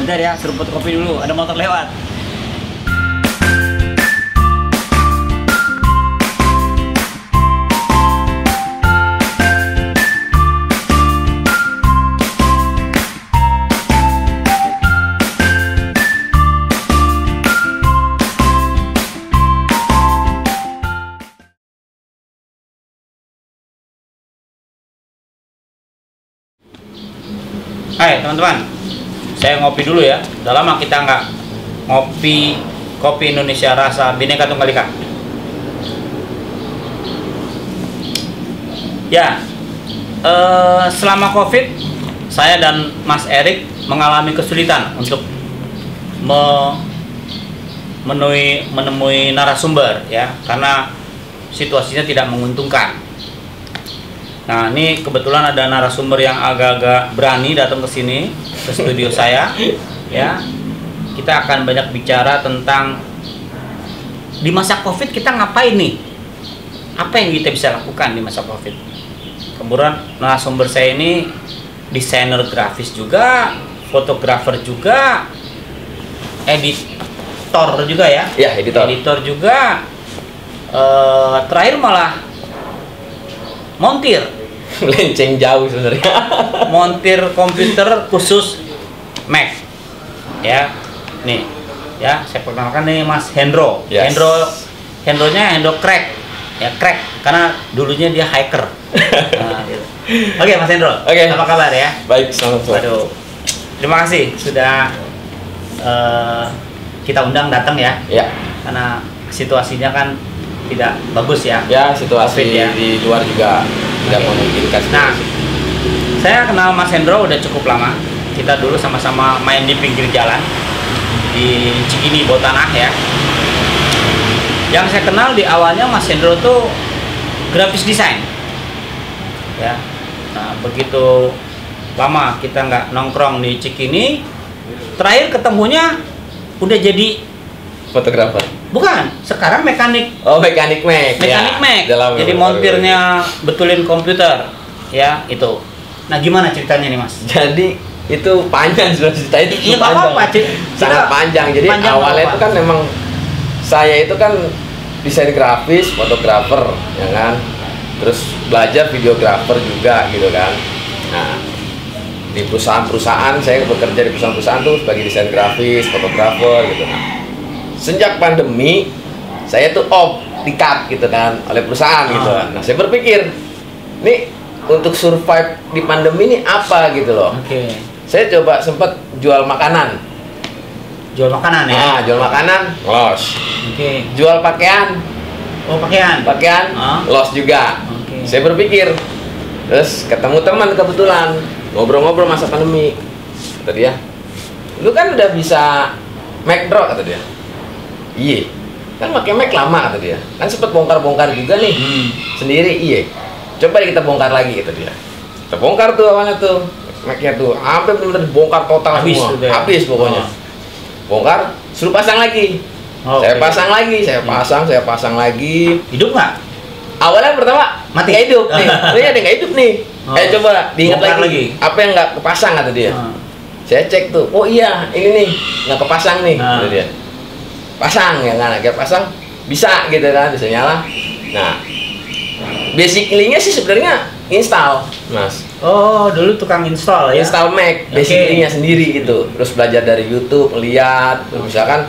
Bentar ya, seruput kopi dulu, ada motor lewat. Hai teman-teman, saya ngopi dulu ya. Udah lama kita nggak ngopi kopi Indonesia rasa Bhinneka Tunggal Ika. Ya, selama COVID, saya dan Mas Erik mengalami kesulitan untuk menemui narasumber ya, karena situasinya tidak menguntungkan. Nah, ini kebetulan ada narasumber yang agak-agak berani datang ke sini, ke studio saya, ya. Kita akan banyak bicara tentang di masa COVID kita ngapain nih? Apa yang kita bisa lakukan di masa COVID? Kemudian narasumber saya ini desainer grafis juga, fotografer juga, editor juga ya? Ya, editor. Editor juga. Terakhir malah montir. Lenceng jauh sebenarnya. Montir komputer khusus Mac. Ya. Nih, ya, saya perkenalkan nih Mas Hendro. Yes. Hendronya Hendro Crack. Ya, Crack karena dulunya dia hacker. Nah, gitu. Oke, Mas Hendro. Oke. Apa kabar ya? Baik, selamat sore. Waduh. Terima kasih sudah kita undang datang ya. Ya. Karena situasinya kan tidak bagus ya. Ya, situasi COVID, ya. di luar juga tidak memungkinkan. Nah, saya kenal Mas Hendro udah cukup lama. Kita dulu sama-sama main di pinggir jalan di Cikini Bawah Tanah ya. Yang saya kenal di awalnya Mas Hendro tuh grafis desain. Ya. Nah, begitu lama kita nggak nongkrong di Cikini, terakhir ketemunya udah jadi Fotografer. bukan, sekarang mekanik. Oh, mekanik Mac. Mekanik ya. Mac. Jadi montirnya betulin komputer, ya itu. Nah, gimana ceritanya nih, Mas? Jadi itu panjang sudah cerita itu. Iya, nggak apa-apa, sangat panjang. Jadi panjang, awalnya apa-apa. itu kan memang saya itu kan desain grafis, fotografer, ya kan. Terus belajar videografer juga gitu kan. Nah, di perusahaan-perusahaan saya bekerja di perusahaan-perusahaan tuh sebagai desain grafis, fotografer gitu. Nah, sejak pandemi saya tuh off, di-cut gitu kan oleh perusahaan gitu. Nah, saya berpikir nih untuk survive di pandemi ini apa gitu loh. Oke. Saya coba sempat jual makanan. Jual makanan ya? Nah, jual makanan, los. Oke. Jual pakaian, Oh, pakaian. los juga. Oke. Saya berpikir, terus ketemu teman kebetulan ngobrol-ngobrol masa pandemi. Kata dia, lu kan udah bisa Mac Bro, kata dia. Iya, kan pakai Mac lama, kata dia. Kan sempet bongkar-bongkar juga nih sendiri. Iya, coba deh kita bongkar lagi, kata dia. Kita bongkar tuh awalnya tuh Mac-nya tuh, hampir benar-benar bongkar total Habis semua. udah. Habis pokoknya. Bongkar, suruh pasang lagi. Oke. Saya pasang lagi, saya pasang lagi. Hidup nggak? Awalnya pertama Mati. nggak hidup nih, ini ada nggak hidup nih. Coba diingat Bongkar lagi. Apa yang nggak kepasang, kata dia. Saya cek tuh, oh iya ini nih nggak kepasang nih, kata dia. Pasang ya kan, akhirnya pasang bisa gitu kan, bisa nyala. Nah, basically-nya sih sebenarnya install, Mas. Oh, dulu tukang install ya? Install Mac, basically-nya sendiri gitu. Terus belajar dari YouTube, lihat, misalkan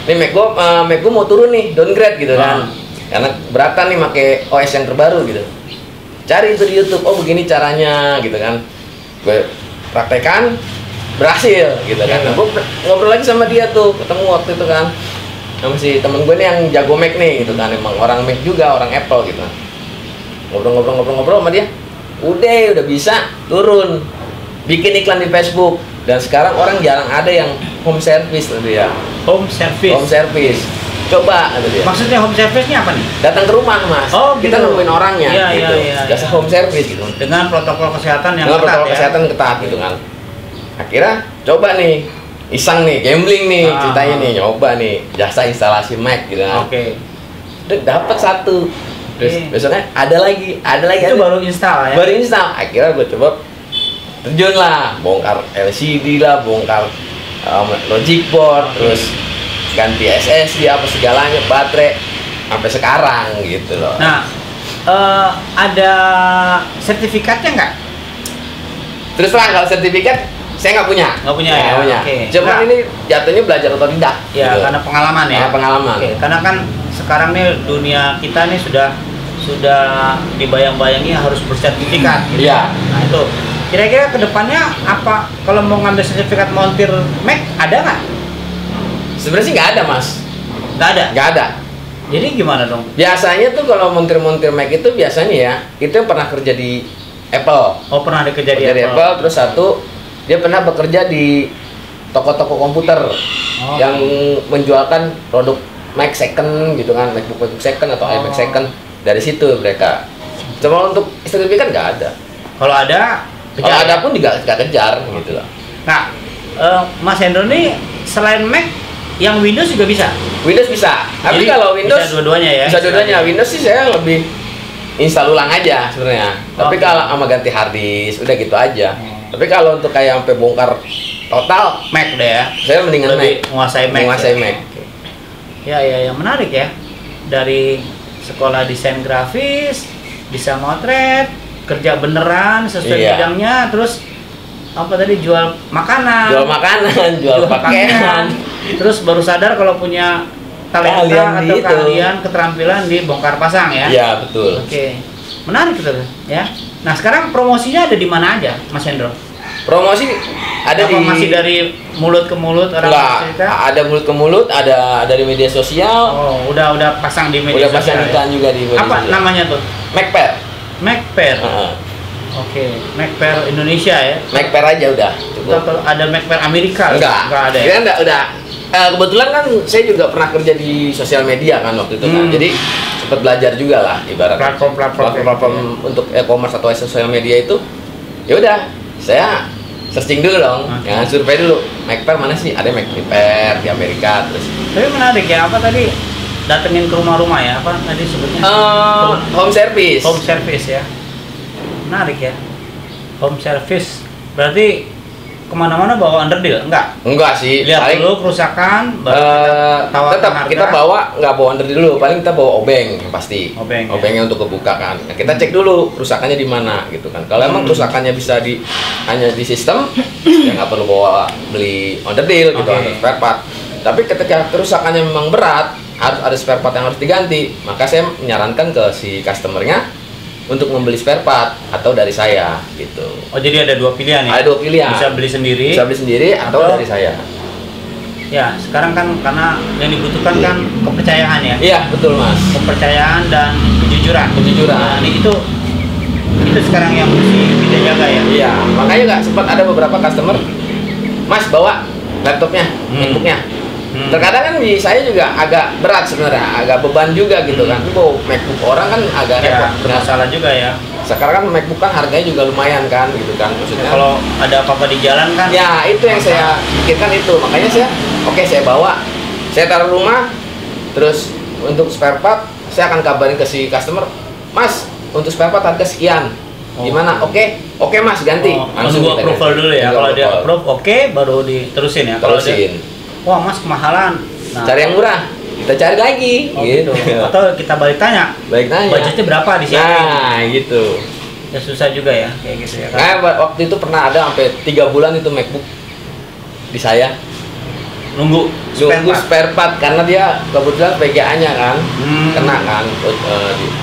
ini Mac gua mau turun nih, downgrade gitu kan. Karena beratan nih pakai OS yang terbaru gitu. Cari itu di YouTube, oh begini caranya gitu kan. Gue praktekan, berhasil gitu kan. Nah, gue ngobrol lagi sama dia tuh, ketemu waktu itu kan sama si temen gue nih yang jago Mac nih gitu kan, emang orang Mac juga, orang Apple gitu. Ngobrol sama dia, udah bisa turun, bikin iklan di Facebook. Dan sekarang orang jarang ada yang home service tadi ya. Home service. Coba ada dia. Maksudnya home service-nya apa nih? Datang ke rumah, Mas. Oh, kita gitu. nemuin orangnya gitu. Jasa home service gitu. Dengan protokol kesehatan yang Dengan ketat protokol ya? kesehatan ketat gitu kan. Akhirnya coba nih, iseng nih, gambling nih ceritanya nih, nyoba nih jasa instalasi Mac gitu kan. Oke. Dapat satu. Terus besoknya ada lagi. Itu baru install ya? Baru install. Akhirnya gue coba terjun lah, bongkar LCD lah, bongkar logic board, terus ganti SSD apa segalanya, baterai sampai sekarang gitu loh. Nah, ada sertifikatnya nggak? Terus terang kalau sertifikat saya nggak punya. Nggak punya ya? Nggak punya. Oke. Cuman Nah, ini jatuhnya belajar otodidak. ya gitu. karena pengalaman ya. Karena pengalaman. Oke, karena kan sekarang nih dunia kita nih sudah dibayang-bayangi harus bersertifikat. Gitu. Iya. Nah itu kira-kira kedepannya apa kalau mau ngambil sertifikat montir Mac ada nggak? Sebenarnya sih nggak ada, Mas. Nggak ada. Nggak ada. Jadi gimana dong? Biasanya tuh kalau montir-montir Mac itu biasanya ya, itu yang pernah kerja di Apple. Oh pernah ada Kerja kejadian di Apple, terus satu dia pernah bekerja di toko-toko komputer yang menjualkan produk Mac second gitu kan, MacBook second atau iMac second. Dari situ mereka. Cuma untuk sertifikat nggak ada. Kalau ada, Kalau ada pun juga nggak kejar gitu loh. Nah, Mas Hendro nih selain Mac, yang Windows juga bisa. Windows bisa. Tapi Jadi, kalau Windows bisa dua-duanya ya. Bisa dua-duanya. Windows sih saya lebih install ulang aja sebenarnya. Tapi Oke. kalau sama ganti hard disk udah gitu aja. Tapi kalau untuk kayak sampai bongkar total, Mac deh ya. saya mendingan Lebih Mac. menguasai Mac. Menguasai ya. Mac. Ya, menarik ya. Dari sekolah desain grafis, bisa motret, kerja beneran sesuai Iya. bidangnya, terus apa tadi jual makanan, Jual makanan, jual pakaian. terus baru sadar kalau punya talenta Keahlian atau itu. keahlian, keterampilan di bongkar pasang ya. Iya, betul. Oke, menarik itu ya. Nah sekarang promosinya ada di mana aja, Mas Hendro? Promosi ada Apa di masih dari mulut ke mulut orang Enggak, cerita? ada mulut ke mulut, ada dari media sosial. Oh, udah pasang di media Udah pasang sosial. iklan juga di media Apa sosial. namanya tuh? MacPair. MacPair. Heeh. Oke, MacPair Indonesia ya. MacPair aja udah. Cukup. Atau ada MacPair Amerika? Enggak ada ya. Kita enggak, udah. Kebetulan kan saya juga pernah kerja di sosial media kan waktu itu kan. Jadi sempat belajar juga lah ibarat platform untuk e-commerce atau sosial media itu. Ya udah, saya searching dulu dong. Oke. Ya, survei dulu. MacPair mana sih? Ada MacPair di Amerika terus. Tapi menarik ya, apa tadi datengin ke rumah-rumah ya? Apa tadi sebutnya? Home service. Home service ya. Menarik ya. Home service. Berarti kemana-mana bawa underdeal? Enggak? Enggak sih. Lihat paling dulu kerusakan, baru kita tawarkan tetap harga. kita bawa nggak bawa under dulu, paling kita bawa obeng yang pasti. Obeng, ya. Obengnya untuk kebuka kan. Nah, kita cek dulu kerusakannya di mana gitu kan. Kalau emang kerusakannya bisa hanya di sistem, ya nggak perlu beli under deal gitu, Oke. under spare part. Tapi ketika kerusakannya memang berat, harus ada spare part yang harus diganti, maka saya menyarankan ke si customernya untuk membeli spare part atau dari saya gitu. Oh, jadi ada dua pilihan ya? Ada dua pilihan. Bisa beli sendiri. Bisa beli sendiri atau dari saya. Ya, sekarang kan karena yang dibutuhkan kan kepercayaan ya. Iya, betul Mas. Kepercayaan dan kejujuran. Kejujuran. Nah, ini itu sekarang yang mesti kita jaga ya. Iya, makanya nggak sempat ada beberapa customer, Mas bawa laptopnya, MacBooknya. Terkadang kan di saya juga agak berat sebenarnya, agak beban juga gitu kan. Bawa MacBook orang kan agak Ya, repot. bermasalah juga ya. Sekarang kan MacBook kan harganya juga lumayan kan gitu kan, maksudnya. Kalau ada apa-apa di jalan kan. Ya itu yang saya pikirkan itu, makanya saya bawa, saya taruh rumah, terus untuk spare part saya akan kabarin ke si customer, Mas untuk spare part harga sekian. Gimana? Oke Mas ganti. Langsung gua kita approval ganti. dulu ya. Tunggu Kalau dia approval. approve oke, baru diterusin ya. Kalau dia, Terusin. wah Mas kemahalan. Nah, Cari yang murah, kita cari lagi oh, gitu. Atau kita balik tanya, Baik nanya. budgetnya berapa di sini? Nah, gitu. Ya susah juga ya kayak gitu ya. Nah, waktu itu pernah ada sampai 3 bulan itu MacBook di saya Nunggu nunggu spare part karena dia kebetulan VGA-nya kan kena kan.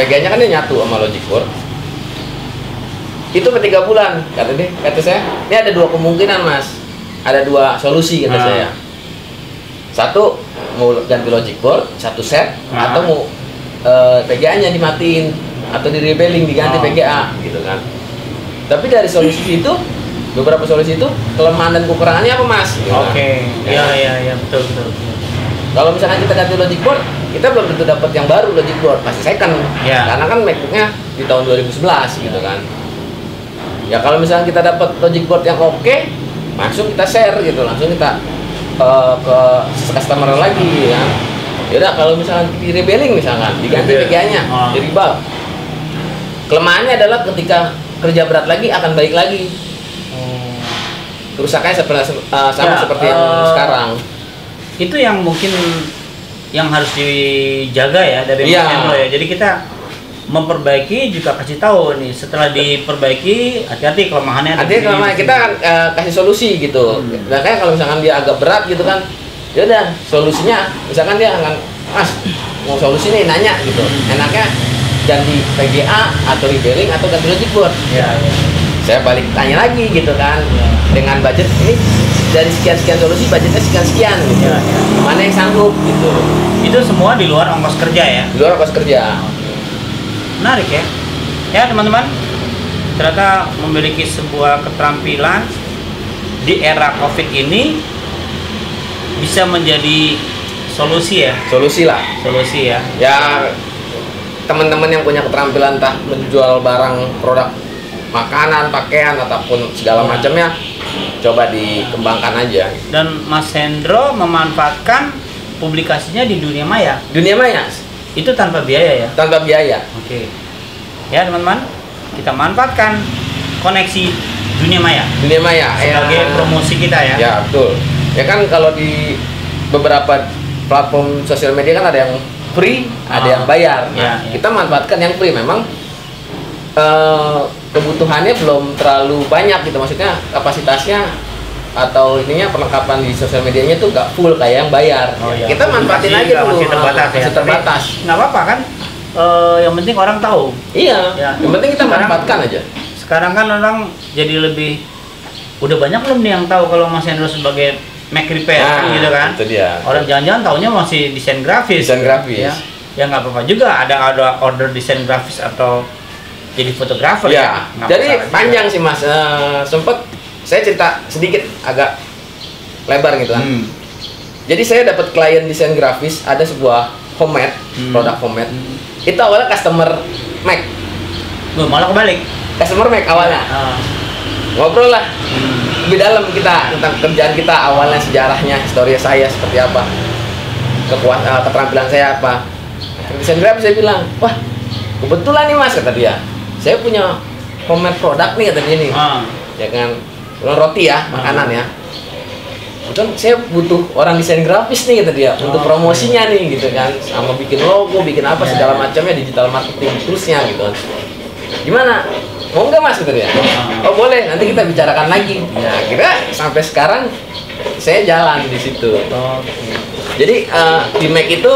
VGA-nya kan dia nyatu sama Logic Board. Itu per 3 bulan kata saya, ini ada 2 kemungkinan Mas. Ada 2 solusi kata saya. Satu mau ganti Logic Board, satu set, atau mau VGA-nya dimatiin atau di rebeling diganti VGA gitu kan. Tapi dari solusi itu, beberapa solusi itu kelemahan dan kekurangannya apa Mas? Gitu kan. Oke. Iya betul. Kalau misalkan kita ganti Logic Board, kita belum tentu dapat yang baru Logic Board, pasti second. Ya. Karena kan MacBook-nya di tahun 2011 gitu kan. Ya kalau misalkan kita dapat Logic Board yang oke, langsung kita share gitu, langsung kita ke customer lagi ya. Yaudah kalau misalkan di rebeling misalkan diganti VGA-nya, di ribal. Kelemahannya adalah ketika kerja berat lagi akan balik lagi. kerusakannya sama Ya, seperti yang sekarang. Itu yang mungkin yang harus dijaga ya dari Iya. Mas Hendro ya. Jadi kita memperbaiki juga kasih tahu nih setelah diperbaiki hati-hati kelemahannya. Artinya kalau kita kan kasih solusi gitu. Nah kayak kalau misalkan dia agak berat gitu kan, ya udah solusinya. Misalkan dia akan, Mas mau solusi nih nanya gitu. Enaknya ganti PGA atau rebeling atau ganti logic board. Ya, ya. Saya balik tanya lagi gitu kan, Ya. dengan budget ini dari sekian solusi budgetnya sekian gitu. Ya, ya. Mana yang sanggup gitu. Itu semua di luar ongkos kerja ya. Di luar ongkos kerja. Menarik ya. Ya teman-teman, ternyata memiliki sebuah keterampilan di era COVID ini bisa menjadi solusi ya. Solusi lah. Solusi ya. Ya teman-teman yang punya keterampilan entah menjual barang produk makanan, pakaian ataupun segala macamnya coba dikembangkan aja. Dan Mas Hendro memanfaatkan publikasinya di dunia maya. Dunia maya Itu tanpa biaya ya. tanpa biaya. Oke. Ya teman-teman, kita manfaatkan koneksi dunia maya Dunia maya sebagai promosi kita ya. Ya betul. Ya kan kalau di beberapa platform sosial media kan ada yang free, ada yang bayar. Nah, Ya, ya. kita manfaatkan yang free. Memang kebutuhannya belum terlalu banyak gitu, maksudnya kapasitasnya atau ininya perlengkapan di sosial medianya tuh nggak full kayak yang bayar. Oh, iya. Kita manfaatin Masih- aja dulu. masih terbatas ya. Masih terbatas. Tapi nggak apa-apa kan. Yang penting orang tahu. Iya. Ya. Yang penting kita Sekarang- manfaatkan aja. Sekarang kan orang jadi lebih udah banyak belum nih yang tahu kalau Mas Hendro sebagai Mac repair gitu kan. Itu dia. Orang jangan-jangan taunya masih desain grafis. Desain grafis. Ya nggak apa-apa juga ada order desain grafis atau jadi fotografer Ya, Nggak jadi masalah juga. panjang sih Mas. Sempet saya cerita sedikit agak lebar gitu kan. Jadi saya dapat klien desain grafis, ada sebuah homemade, produk homemade. Itu awalnya customer Mac. Loh, malah kebalik. Customer Mac awalnya. Ah. Ngobrol lah lebih dalam kita tentang kerjaan kita, awalnya sejarahnya, histori saya seperti apa, keterampilan saya apa. Desain grafis saya bilang, wah kebetulan nih Mas, kata dia, saya punya homemade produk nih, kata dia nih. Ah. Ya kan, roti ya, makanan ya. Kebetulan saya butuh orang desain grafis nih, kata dia, untuk promosinya nih gitu kan, sama bikin logo, bikin apa segala macamnya, digital marketing terusnya gitu kan. Gimana? Mau nggak Mas, kata dia? Oh boleh, nanti kita bicarakan lagi. Nah, kira sampai sekarang saya jalan di situ. Jadi di Mac itu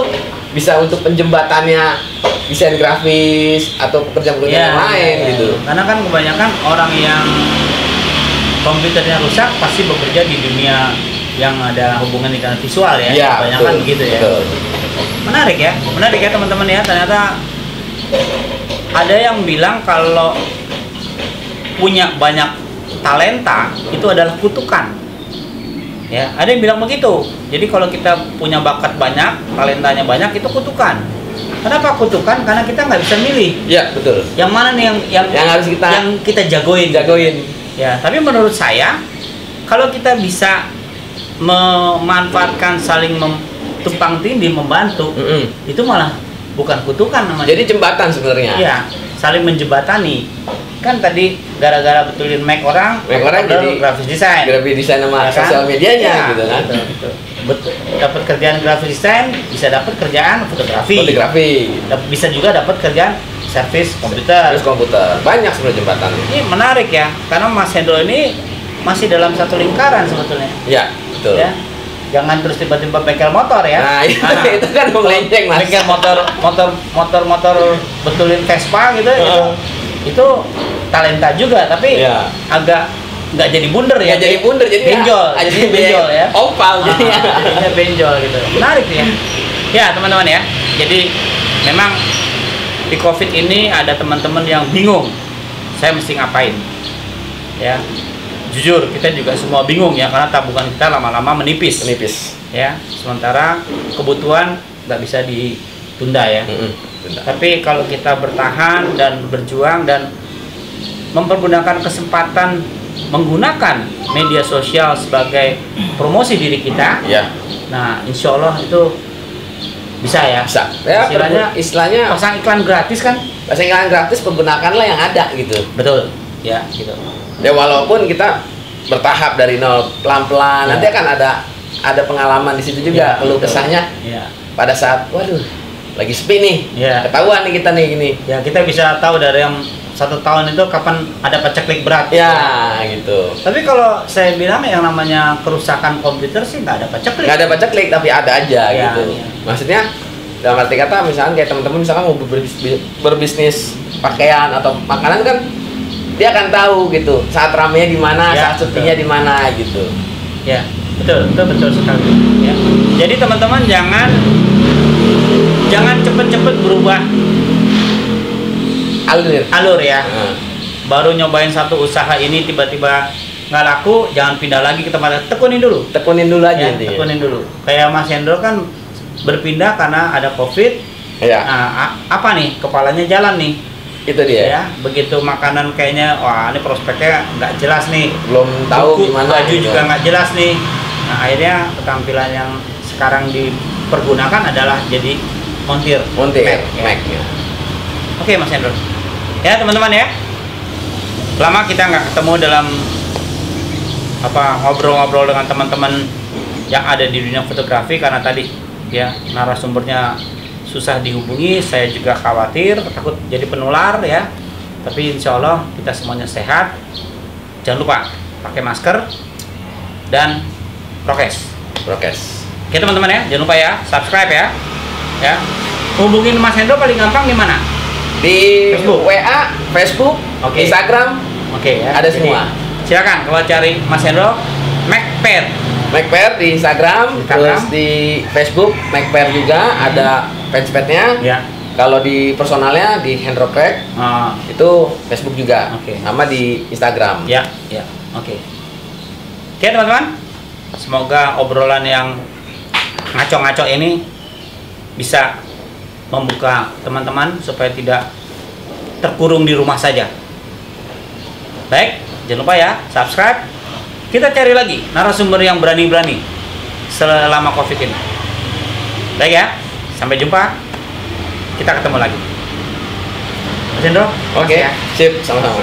bisa untuk penjembatannya desain grafis atau pekerjaan-pekerjaan yang lain gitu. Karena kan kebanyakan orang yang komputernya rusak pasti bekerja di dunia yang ada hubungan dengan visual ya. Iya, Kebanyakan betul, begitu ya. betul. Menarik ya teman-teman ya. Ternyata ada yang bilang kalau punya banyak talenta itu adalah kutukan. Ya, ada yang bilang begitu. Jadi kalau kita punya bakat banyak, talentanya banyak, itu kutukan. Kenapa kutukan? Karena kita nggak bisa milih. Iya, betul. Yang mana nih yang harus kita jagoin. Ya, tapi menurut saya kalau kita bisa memanfaatkan saling tumpang tindih membantu, itu malah bukan kutukan namanya. Jadi jembatan sebenarnya. Iya, saling menjembatani. Kan tadi gara-gara betulin Mac orang jadi grafis desain. Grafis desain sama Ya kan? sosial medianya Ya, gitu kan. Betul. Dapat kerjaan grafis desain, bisa dapat kerjaan fotografi. Bisa juga dapat kerjaan servis komputer. Terus komputer. Banyak sebenarnya jembatan. Ini menarik ya, karena Mas Hendro ini masih dalam satu lingkaran sebetulnya. Iya, betul. Ya. Jangan terus tiba-tiba bengkel motor ya. Nah, itu kan melenceng Mas. Bengkel motor betulin Vespa gitu. Itu talenta juga, tapi agak nggak jadi bunder ya. Nggak jadi bunder, jadi benjol. Jadi benjol ya. Oval jadinya. Jadinya benjol gitu. Menarik ya. Ya teman-teman ya. Jadi memang di COVID ini ada teman-teman yang bingung. Saya mesti ngapain? Ya. Jujur kita juga semua bingung ya, karena tabungan kita lama-lama menipis. Ya. Sementara kebutuhan nggak bisa ditunda ya. Tapi kalau kita bertahan dan berjuang dan mempergunakan kesempatan menggunakan media sosial sebagai promosi diri kita, nah insya Allah itu bisa ya. Bisa. Ya, istilahnya pasang iklan gratis kan? Pasang iklan gratis, pergunakanlah yang ada gitu. Betul. Ya gitu. Ya walaupun kita bertahap dari nol, pelan-pelan. Nanti akan ada pengalaman di situ juga, keluh kesahnya. Pada saat waduh lagi sepi nih, ketahuan nih kita nih gini. Ya, kita bisa tahu dari yang 1 tahun itu kapan ada paceklik berat. Ya, gitu. Tapi kalau saya bilang yang namanya kerusakan komputer sih nggak ada paceklik. Nggak ada paceklik, tapi ada aja gitu. Maksudnya dalam arti kata misalkan kayak teman-teman misalkan mau berbisnis pakaian atau makanan kan dia akan tahu gitu saat ramenya di mana, saat sepinya di mana gitu. Ya, betul sekali. Ya. Jadi teman-teman jangan cepet-cepet berubah alur ya. Baru nyobain satu usaha ini tiba-tiba nggak laku, jangan pindah lagi ke tempat. Tekunin dulu aja. Tekunin dulu. Kayak Mas Hendro kan berpindah karena ada COVID. Nah, apa nih, kepalanya jalan nih. Itu dia ya. Begitu makanan kayaknya wah ini prospeknya nggak jelas nih, belum tahu gimana, baju juga nggak jelas nih. Nah, akhirnya ketampilan yang sekarang dipergunakan adalah jadi montir Mac. Oke, Mas Hendro. Ya teman-teman ya, lama kita nggak ketemu dalam ngobrol-ngobrol dengan teman-teman yang ada di dunia fotografi karena tadi ya narasumbernya susah dihubungi. Saya juga khawatir takut jadi penular ya, tapi insya Allah kita semuanya sehat. Jangan lupa pakai masker dan prokes. Oke teman-teman ya, jangan lupa ya subscribe ya. Hubungin Mas Hendro paling gampang gimana? Di Facebook. WA, Facebook, Instagram, ya. Ada semua. Silakan kalau cari Mas Hendro MacPair di Instagram, terus di Facebook MacPair juga ada fanspage-nya. Ya. Kalau di personalnya di Hendro Craig, itu Facebook juga, sama di Instagram. Oke teman-teman, semoga obrolan yang ngaco-ngaco ini bisa membuka teman-teman supaya tidak terkurung di rumah saja. Baik, jangan lupa ya subscribe. Kita cari lagi narasumber yang berani-berani selama COVID ini. Baik ya, sampai jumpa. Kita ketemu lagi. Mas Hendro, oke, sip, sama-sama.